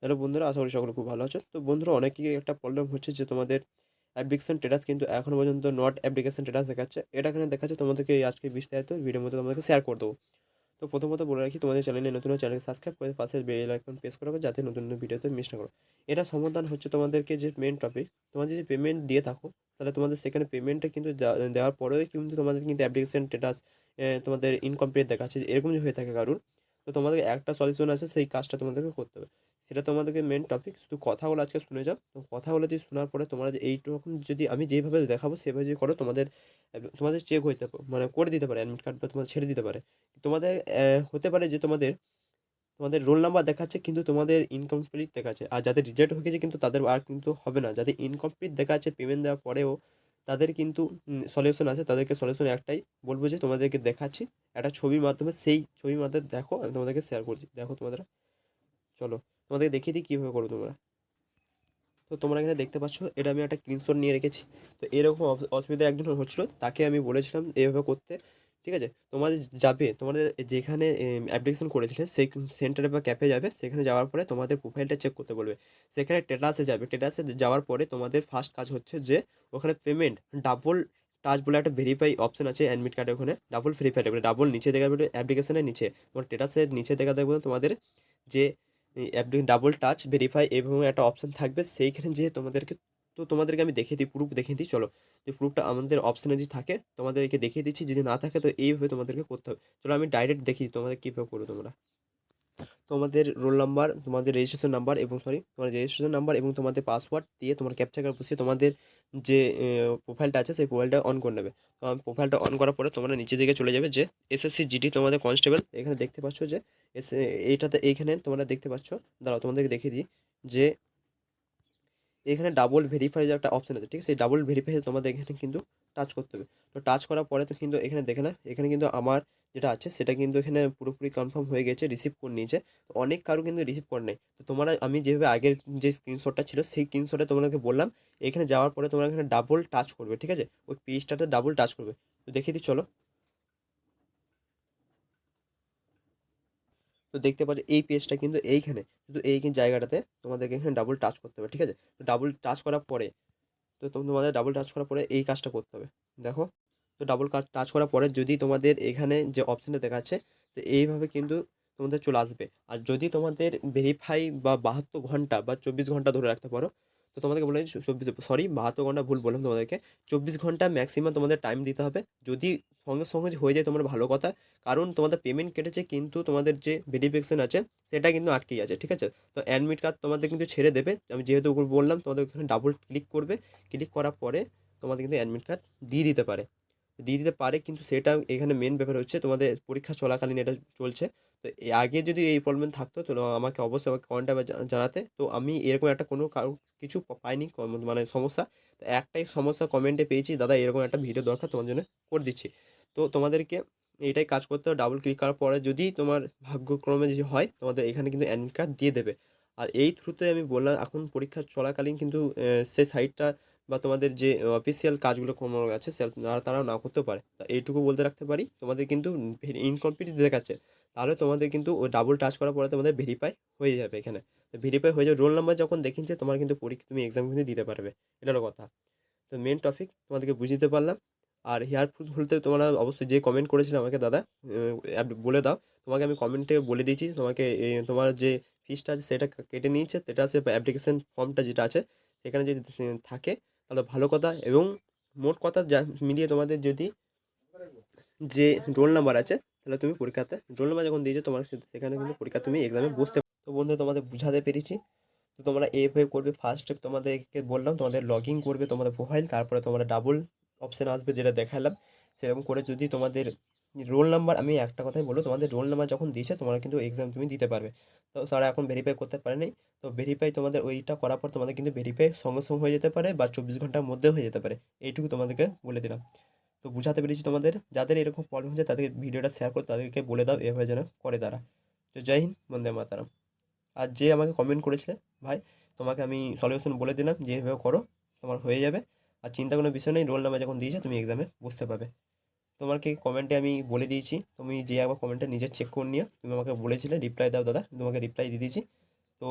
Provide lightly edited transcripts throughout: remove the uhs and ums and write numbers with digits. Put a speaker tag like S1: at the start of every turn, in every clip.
S1: Hello বন্ধুরা, আশা করি সকলে খুব ভালো আছো। তো বন্ধুরা, অনেকেরই একটা প্রবলেম হচ্ছে যে তোমাদের অ্যাপ্লিকেশন স্ট্যাটাস কিন্তু এখনো পর্যন্ত নট অ্যাপ্লিকেশন স্ট্যাটাস দেখাচ্ছে। এটা এখানে দেখাচ্ছে, তোমাদেরকে এই আজকে বিস্তারিত ভিডিওর মধ্যে তোমাদেরকে শেয়ার করে দেবো। তো প্রথমত বলে রাখি, তোমাদের চ্যানেলে নতুন হলে চ্যানেলকে সাবস্ক্রাইব করে পাশে বেল আইকন প্রেস করে রাখো, যাতে নতুন নতুন ভিডিওতে মিস না করো। এটা সমাধান হচ্ছে তোমাদেরকে যে মেন টপিক, তোমাদের যদি পেমেন্ট দিয়ে থাকো, তাহলে তোমাদের সেখানে পেমেন্টটা কিন্তু দেওয়ার পরেও কিন্তু তোমাদের কিন্তু অ্যাপ্লিকেশন স্ট্যাটাস তোমাদের ইনকমপ্লিট দেখাচ্ছে। এরকম যদি হয়ে থাকে কারণ, তো তোমাদের একটা সলিউশন আছে, সেই কাজটা তোমাদেরকে করতে হবে। সেটা তোমাদেরকে মেন টপিক, শুধু কথাগুলো আজকে শুনে যাও। তো কথাগুলো যদি শোনার পরে তোমরা যে এইরকম যদি আমি যেভাবে দেখাবো সেভাবে যদি করো, তোমাদের তোমাদের চেক হইতে মানে করে দিতে পারে অ্যাডমিট কার্ড, বা তোমাদের ছেড়ে দিতে পারে। তোমাদের হতে পারে যে তোমাদের তোমাদের রোল নাম্বার দেখাচ্ছে কিন্তু তোমাদের ইনকমপ্লিট দেখাচ্ছে, আর যাদের রিজেক্ট হয়ে গেছে কিন্তু তাদের আর কিন্তু হবে না। যাদের ইনকমপ্লিট দেখাচ্ছে পেমেন্ট দেওয়ার পরেও, তাদের কিন্তু সলিউশন আছে। তাদেরকে সলিউশন একটাই বলবো, যে তোমাদেরকে দেখাচ্ছি একটা ছবির মাধ্যমে, সেই ছবির মাধ্যমে দেখো, আমি তোমাদেরকে শেয়ার করছি, দেখো তোমাদের। চলো তোমাদেরকে দেখিয়ে দিই কীভাবে করো তোমরা। তো তোমরা এখানে দেখতে পাচ্ছ, এটা আমি একটা স্ক্রিনশট নিয়ে রেখেছি। তো এরকম অসুবিধা একজন হচ্ছিল, তাকে আমি বলেছিলাম এভাবে করতে। ঠিক আছে, তোমাদের যাবে, তোমাদের যেখানে অ্যাপ্লিকেশন করেছিলে সেই সেন্টারে বা ক্যাফে যাবে, সেখানে যাওয়ার পরে তোমাদের প্রোফাইলটা চেক করতে বলবে। সেখানে স্ট্যাটাসে যাবে, স্ট্যাটাসে যাওয়ার পরে তোমাদের ফার্স্ট কাজ হচ্ছে যে ওখানে পেমেন্ট ডাবল টাচ বলে একটা ভেরিফাই অপশন আছে অ্যাডমিট কার্ডে, ওখানে ডাবল ভেরিফাই থাকবে, ডাবল নিচে দেখা যাবে অ্যাপ্লিকেশনের নিচে, তোমার স্ট্যাটাসের নিচে দেখা দেখবে তোমাদের যে ডাবল টাচ ভেরিফাই এবং একটা অপশন থাকবে সেইখানে, যে তোমাদেরকে, তো তোমাদেরকে আমি দেখিয়ে দিই, প্রুফ দেখিয়ে দিই। চলো, যে প্রুফটা আমাদের অপশনে যদি থাকে তোমাদেরকে দেখিয়ে দিচ্ছি, যদি না থাকে তো এইভাবে তোমাদেরকে করতে হবে। চলো আমি ডাইরেক্ট দেখিয়ে দিই তোমাদের কীভাবে করো তোমরা। তোমাদের রোল নাম্বার, তোমাদের রেজিস্ট্রেশন নাম্বার এবং তোমাদের রেজিস্ট্রেশন নাম্বার এবং তোমাদের পাসওয়ার্ড দিয়ে তোমার ক্যাপচা কার্ড বসিয়ে তোমাদের যে প্রোফাইলটা আছে সেই প্রোফাইলটা অন করে নেবে। তো প্রোফাইলটা অন করার পরে তোমরা নিচের দিকে চলে যাবে, যে এসএসসি জিডি তোমাদের কনস্টেবল, এখানে দেখতে পাচ্ছ যে এইটাতে, এইখানে তোমরা দেখতে পাচ্ছ। দাঁড়াও তোমাদেরকে দেখিয়ে দিই, যে এখানে ডাবল ভেরিফাই যে একটা অপশন আছে, ঠিক আছে, সেই ডাবল ভেরিফাই তোমাদের এখানে কিন্তু টাচ করতে হবে। তো টাচ করার পরে তো কিন্তু এখানে দেখে না, এখানে কিন্তু আমার যেটা আছে সেটা কিন্তু এখানে পুরোপুরি কনফার্ম হয়ে গেছে, রিসিভ করে নিয়েছে। তো অনেক কারো কিন্তু রিসিভ করে নেই। তো তোমরা, আমি যেভাবে আগের যে স্ক্রিনশটটা ছিল সেই স্ক্রিনশটে তোমাদেরকে বললাম, এখানে যাওয়ার পরে তোমরা এখানে ডাবল টাচ করবে, ঠিক আছে, ওই পেজটাতে ডাবল টাচ করবে। তো দেখিয়ে দিই, চলো। তো দেখতে পাচ্ছ এই পেজটা কিন্তু এইখানে, শুধু এই জায়গাটাতে তোমাদেরকে এখানে ডাবল টাচ করতে হবে, ঠিক আছে। তো ডাবল টাচ করার পরে, তো তোমাদের ডাবল টাচ করার পরে এই কাজটা করতে হবে, দেখো। তো ডাবল টাচ করার পরে যদি তোমাদের এখানে যে অপশানটা দেখাচ্ছে, তো এইভাবে কিন্তু তোমাদের চলে আসবে। আর যদি তোমাদের ভেরিফাই বা 72 ঘন্টা বা 24 ঘন্টা ধরে রাখতে পারো, তো তোমাদেরকে বলে 72 ঘন্টা ভুল বললাম তোমাদেরকে, 24 ঘন্টা ম্যাক্সিমাম তোমাদের টাইম দিতে হবে। যদি সঙ্গে সঙ্গে যে হয়ে যায় তোমার ভালো কথা, কারণ তোমাদের পেমেন্ট কেটেছে কিন্তু তোমাদের যে ভেরিফিকেশন আছে সেটা কিন্তু আটকেই আছে, ঠিক আছে। তো অ্যাডমিট কার্ড তোমাদের কিন্তু ছেড়ে দেবে, আমি যেহেতু বললাম তোমাদের ওখানে ডাবল ক্লিক করবে, ক্লিক করার পরে তোমাদের কিন্তু অ্যাডমিট কার্ড দিয়ে দিতে পারে, দিয়ে দিতে পারে। কিন্তু সেটা এখানে মেন ব্যাপার হচ্ছে, তোমাদের পরীক্ষা চলাকালীন এটা চলছে। তো আগে যদি এই প্রবলেম থাকতো, তো আমাকে অবশ্যই আমাকে কমেন্টে জানাতে। তো আমি এরকম একটা কোনো কারো কিছু পাইনি, মানে সমস্যা। তো একটাই সমস্যা কমেন্টে পেয়েছি, দাদা এরকম একটা ভিডিও দরকার, তোমার জন্য করে দিচ্ছি। তো তোমাদেরকে এইটাই কাজ করতে হবে, ডাবল ক্লিক করার পরে যদি তোমার ভাগ্যক্রমে যদি হয়, তোমাদের এখানে কিন্তু অ্যাডমিট কার্ড দিয়ে দেবে। আর এই থ্রুতে আমি বললাম, এখন পরীক্ষা চলাকালীন কিন্তু সেই সাইটটা বা তোমাদের যে অফিসিয়াল কাজগুলো কোনো আছে তারাও না করতেও পারে। তা এইটুকু বলতে রাখতে পারি, তোমাদের কিন্তু ইনকমপ্লিট দেখাচ্ছে, তাহলে তোমাদের কিন্তু ওই ডাবল টাচ করার পরে তোমাদের ভেরিফাই হয়ে যাবে এখানে। ভেরিফাই হয়ে যাবে, রোল নাম্বার যখন দেখিয়েছে তোমার কিন্তু পরীক্ষা, তুমি এক্সাম কিন্তু দিতে পারবে। এটা হলো কথা। তো মেন টপিক তোমাদেরকে বুঝিয়ে দিতে পারলাম। আর হেয়ার প্রুফ বলতে, তোমরা অবশ্যই যে কমেন্ট করেছিলে আমাকে, দাদা বলে দাও। তোমাকে আমি কমেন্টে বলে দিয়েছি, তোমাকে তোমার যে ফিসটা আছে সেটা কেটে নিয়েছে, সেটা আছে অ্যাপ্লিকেশন ফর্মটা যেটা আছে সেখানে যদি থাকে তাহলে ভালো কথা। এবং মোট কথা যা মিলিয়ে তোমাদের যদি যে রোল নাম্বার আছে, তাহলে তুমি পরীক্ষাতে রোল নাম্বার যখন দিয়েছো তোমার, সেখানে কিন্তু পরীক্ষা তুমি এক্সামে বসতে পারো। তো বন্ধু, তোমাদের বুঝাতে পেরেছি। তো তোমরা এভাবে করবে। ফার্স্ট স্টেপ তোমাদেরকে বললাম, তোমাদের লগ ইন করবে তোমাদের প্রোফাইল, তারপরে তোমরা ডাবল অপশান আসবে যেটা দেখালাম, সেরকম করে যদি তোমাদের রোল নাম্বার, আমি একটা কথাই বলবো, তোমাদের রোল নাম্বার যখন দিয়েছে তোমরা কিন্তু এক্সাম তুমি দিতে পারবে। তো তারা এখন ভেরিফাই করতে পারেনি। তো ভেরিফাই তোমাদের ওইটা করার পর তোমাদের কিন্তু ভেরিফাই সঙ্গে সঙ্গে হয়ে যেতে পারে, বা 24 ঘন্টার মধ্যে হয়ে যেতে পারে। এইটুকু তোমাদেরকে বলে দিলাম। তো বুঝাতে পেরেছি তোমাদের। যাদের এরকম প্রবলেম হচ্ছে তাদের ভিডিওটা শেয়ার করে তাদেরকে বলে দাও এভাবে যেন করে তারা। তো জয় হিন্দ, বন্দে মাতারাম। আর যে আমাকে কমেন্ট করেছিলে, ভাই, তোমাকে আমি সলিউশন বলে দিলাম যে এভাবে করো, তোমার হয়ে যাবে। আর চিন্তা কোনো বিষয় নেই, রোল নাম্বার যখন দিয়েছে তুমি এক্সামে বুঝতে পারবে। তোমাকে কমেন্টে আমি বলে দিয়েছি, তুমি যে একবার কমেন্টে নিজে চেক করে নিও, তুমি আমাকে বলেছিলে রিপ্লাই দাও দাদা, তোমাকে রিপ্লাই দিয়ে দিয়েছি। তো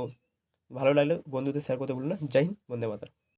S1: ভালো লাগলে বন্ধুদের শেয়ার করতে ভুলো না। জয় হিন্দ, বন্দে মাতরম।